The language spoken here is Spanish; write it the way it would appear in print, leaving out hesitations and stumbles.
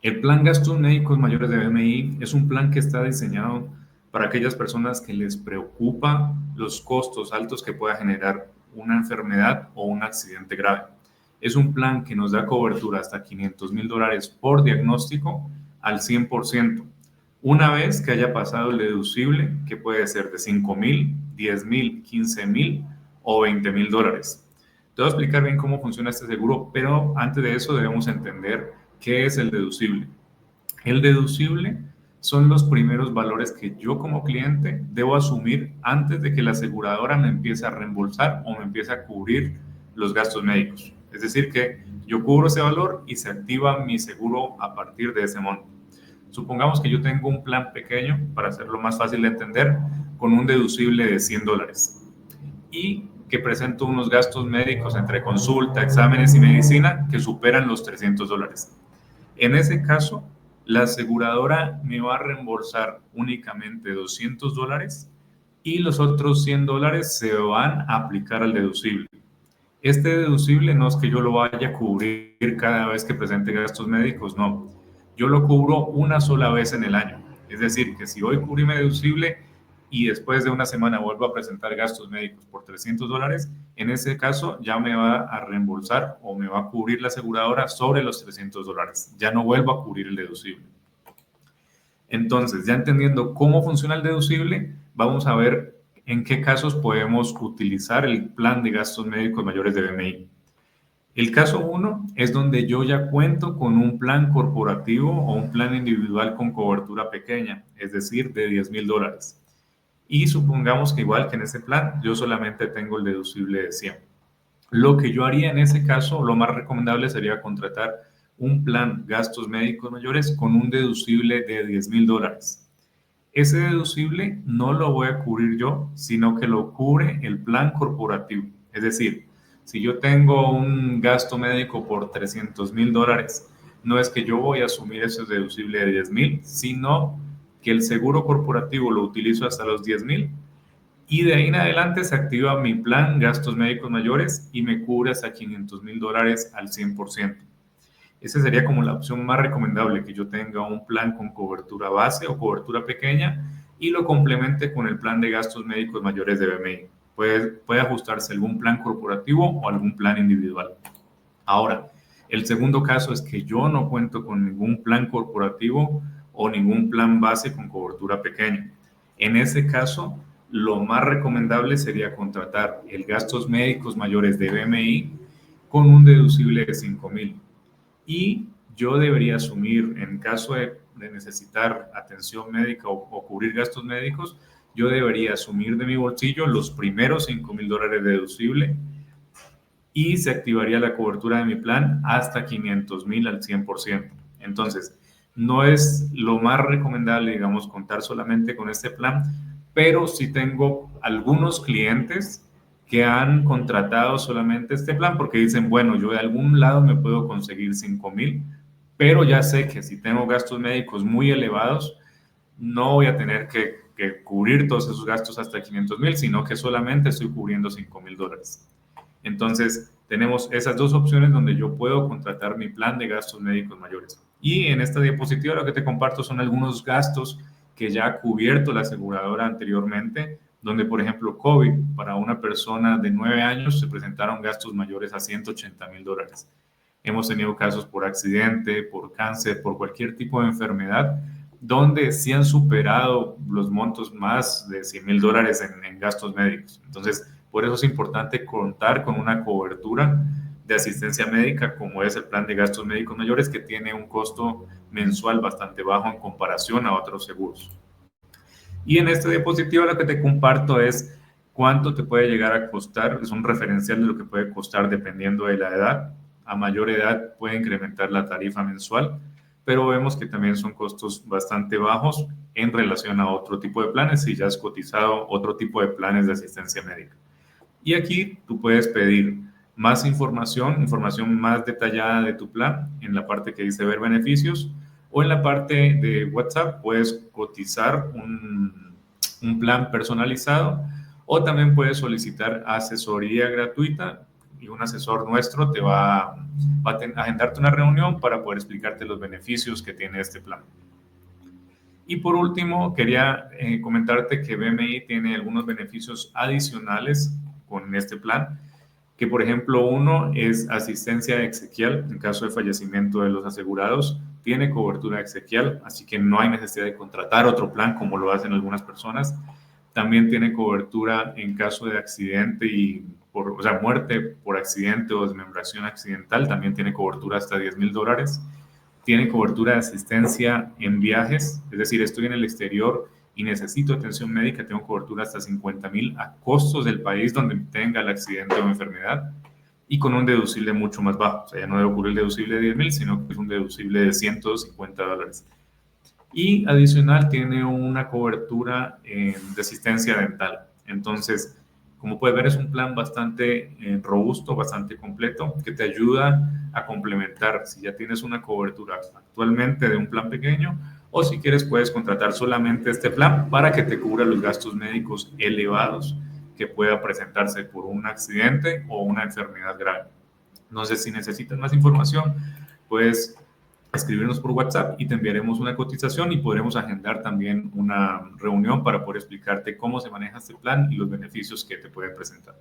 El plan gastos médicos mayores de BMI es un plan que está diseñado para aquellas personas que les preocupa los costos altos que pueda generar una enfermedad o un accidente grave. Es un plan que nos da cobertura hasta $500,000 por diagnóstico al 100%. Una vez que haya pasado el deducible, que puede ser de $5,000, $10,000, $15,000 o $20,000. Te voy a explicar bien cómo funciona este seguro, pero antes de eso debemos entender qué es el deducible. El deducible son los primeros valores que yo como cliente debo asumir antes de que la aseguradora me empiece a reembolsar o me empiece a cubrir los gastos médicos. Es decir, que yo cubro ese valor y se activa mi seguro a partir de ese monto. Supongamos que yo tengo un plan pequeño, para hacerlo más fácil de entender, con un deducible de $100 y que presento unos gastos médicos entre consulta, exámenes y medicina que superan los $300. En ese caso, la aseguradora me va a reembolsar únicamente $200 y los otros $100 se van a aplicar al deducible. Este deducible no es que yo lo vaya a cubrir cada vez que presente gastos médicos, no. Yo lo cubro una sola vez en el año. Es decir, que si hoy cubrí mi deducible y después de una semana vuelvo a presentar gastos médicos por $300, en ese caso ya me va a reembolsar o me va a cubrir la aseguradora sobre los $300. Ya no vuelvo a cubrir el deducible. Entonces, ya entendiendo cómo funciona el deducible, vamos a ver en qué casos podemos utilizar el plan de gastos médicos mayores de BMI. El caso 1 es donde yo ya cuento con un plan corporativo o un plan individual con cobertura pequeña, es decir, de $10,000. Y supongamos que igual que en ese plan, yo solamente tengo el deducible de 100. Lo que yo haría en ese caso, lo más recomendable sería contratar un plan gastos médicos mayores con un deducible de $10,000. Ese deducible no lo voy a cubrir yo, sino que lo cubre el plan corporativo. Es decir, si yo tengo un gasto médico por $300,000, no es que yo voy a asumir ese deducible de 10,000, sino que el seguro corporativo lo utilizo hasta los 10,000 y de ahí en adelante se activa mi plan gastos médicos mayores y me cubre hasta $500,000 al 100%. Esa sería como la opción más recomendable, que yo tenga un plan con cobertura base o cobertura pequeña y lo complemente con el plan de gastos médicos mayores de BMI. Puede ajustarse algún plan corporativo o algún plan individual. Ahora, el segundo caso es que yo no cuento con ningún plan corporativo o ningún plan base con cobertura pequeña. En ese caso, lo más recomendable sería contratar el gastos médicos mayores de BMI con un deducible de 5,000. Y yo debería asumir, en caso de necesitar atención médica o cubrir gastos médicos, yo debería asumir de mi bolsillo los primeros $5,000 deducible y se activaría la cobertura de mi plan hasta 500,000 al 100%. Entonces, no es lo más recomendable, digamos, contar solamente con este plan, pero sí tengo algunos clientes que han contratado solamente este plan porque dicen, bueno, yo de algún lado me puedo conseguir 5,000, pero ya sé que si tengo gastos médicos muy elevados, no voy a tener que cubrir todos esos gastos hasta 500,000, sino que solamente estoy cubriendo $5,000. Entonces, tenemos esas dos opciones donde yo puedo contratar mi plan de gastos médicos mayores. Y en esta diapositiva lo que te comparto son algunos gastos que ya ha cubierto la aseguradora anteriormente, donde, por ejemplo, COVID, para una persona de 9 años se presentaron gastos mayores a $180,000. Hemos tenido casos por accidente, por cáncer, por cualquier tipo de enfermedad, donde sí han superado los montos más de $100,000 en gastos médicos. Entonces, por eso es importante contar con una cobertura de asistencia médica como es el plan de gastos médicos mayores, que tiene un costo mensual bastante bajo en comparación a otros seguros. Y en esta diapositiva lo que te comparto es cuánto te puede llegar a costar. Es un referencial de lo que puede costar dependiendo de la edad. A mayor edad puede incrementar la tarifa mensual, pero vemos que también son costos bastante bajos en relación a otro tipo de planes si ya has cotizado otro tipo de planes de asistencia médica. Y aquí tú puedes pedir más información, información más detallada de tu plan en la parte que dice ver beneficios, o en la parte de WhatsApp puedes cotizar un plan personalizado, o también puedes solicitar asesoría gratuita y un asesor nuestro te va a agendarte una reunión para poder explicarte los beneficios que tiene este plan. Y por último, quería comentarte que BMI tiene algunos beneficios adicionales con este plan, que por ejemplo uno es asistencia exequial en caso de fallecimiento de los asegurados, tiene cobertura exequial, así que no hay necesidad de contratar otro plan como lo hacen algunas personas. También tiene cobertura en caso de accidente y o sea, muerte por accidente o desmembración accidental, también tiene cobertura hasta $10,000. Tiene cobertura de asistencia en viajes, es decir, estoy en el exterior y necesito atención médica, tengo cobertura hasta 50,000 a costos del país donde tenga el accidente o enfermedad y con un deducible mucho más bajo. O sea, ya no debe ocurrir el deducible de 10,000, sino que es un deducible de $150. Y adicional tiene una cobertura de asistencia dental. Entonces, como puedes ver, es un plan bastante robusto, bastante completo, que te ayuda a complementar si ya tienes una cobertura actualmente de un plan pequeño o si quieres puedes contratar solamente este plan para que te cubra los gastos médicos elevados que pueda presentarse por un accidente o una enfermedad grave. No sé si necesitas más información, puedes escribirnos por WhatsApp y te enviaremos una cotización y podremos agendar también una reunión para poder explicarte cómo se maneja este plan y los beneficios que te puede presentar.